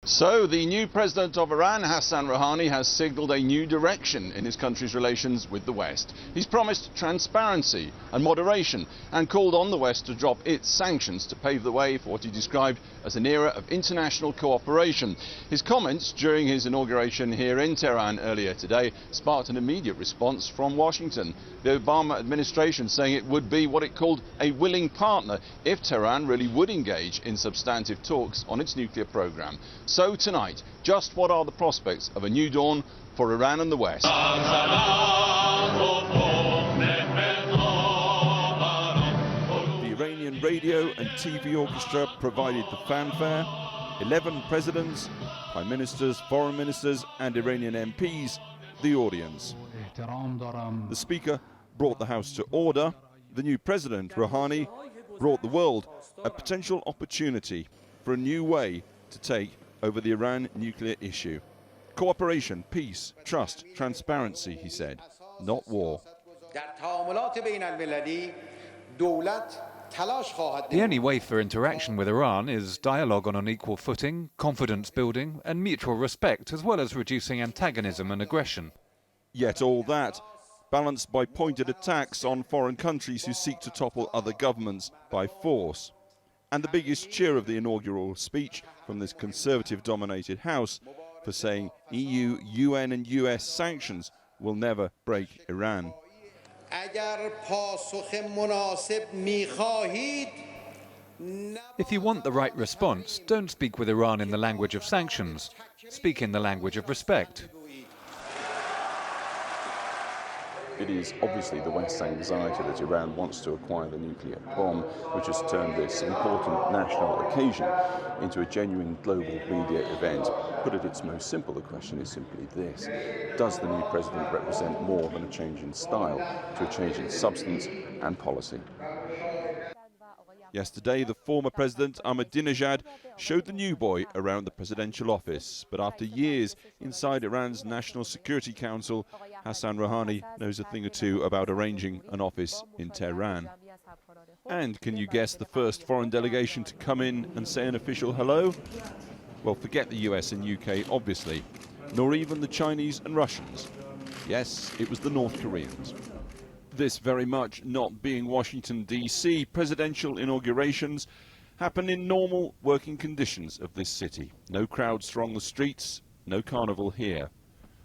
So, the new president of Iran, Hassan Rouhani, has signalled a new direction in his country's relations with the West. He's promised transparency and moderation and called on the West to drop its sanctions to pave the way for what he described as an era of international cooperation. His comments during his inauguration here in Tehran earlier today sparked an immediate response from Washington. The Obama administration saying it would be what it called a willing partner if Tehran really would engage in substantive talks on its nuclear program. So tonight, just what are the prospects of a new dawn for Iran and the West? The Iranian radio and TV orchestra provided the fanfare. 11 presidents, prime ministers, foreign ministers and Iranian MPs, the audience. The speaker brought the House to order. The new president, Rouhani, brought the world a potential opportunity for a new way to take over the Iran nuclear issue. Cooperation, peace, trust, transparency, he said, not war. The only way for interaction with Iran is dialogue on an equal footing, confidence building and mutual respect, as well as reducing antagonism and aggression. Yet all that balanced by pointed attacks on foreign countries who seek to topple other governments by force. And the biggest cheer of the inaugural speech from this conservative-dominated House for saying EU, UN and US sanctions will never break Iran. If you want the right response, don't speak with Iran in the language of sanctions. Speak in the language of respect. It is obviously the West's anxiety that Iran wants to acquire the nuclear bomb, which has turned this important national occasion into a genuine global media event. Put at its most simple, the question is simply this: does the new president represent more than a change in style to a change in substance and policy? Yesterday, the former president, Ahmadinejad, showed the new boy around the presidential office. But after years inside Iran's National Security Council, Hassan Rouhani knows a thing or two about arranging an office in Tehran. And can you guess the first foreign delegation to come in and say an official hello? Well, forget the US and UK, obviously, nor even the Chinese and Russians. Yes, it was the North Koreans. This very much not being Washington, D.C., presidential inaugurations happen in normal working conditions of this city. No crowds throng the streets, no carnival here.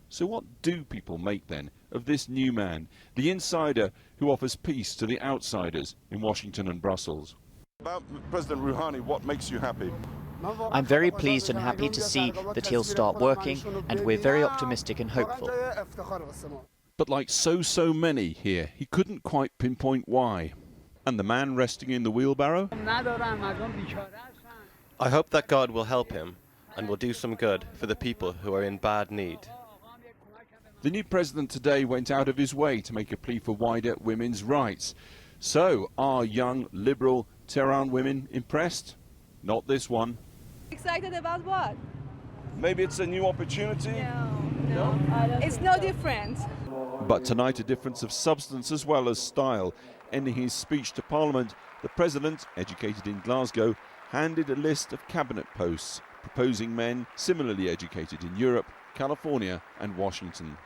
So what do people make then of this new man, the insider who offers peace to the outsiders in Washington and Brussels? About President Rouhani, what makes you happy? I'm very pleased and happy to see that he'll start working, and we're very optimistic and hopeful. But like so many here, he couldn't quite pinpoint why. And the man resting in the wheelbarrow? I hope that God will help him and will do some good for the people who are in bad need. The new president today went out of his way to make a plea for wider women's rights. So, are young, liberal Tehran women impressed? Not this one. Excited about what? Maybe it's a new opportunity? No. It's no different. But tonight a difference of substance as well as style. Ending his speech to Parliament, the President, educated in Glasgow, handed a list of cabinet posts, proposing men similarly educated in Europe, California and Washington.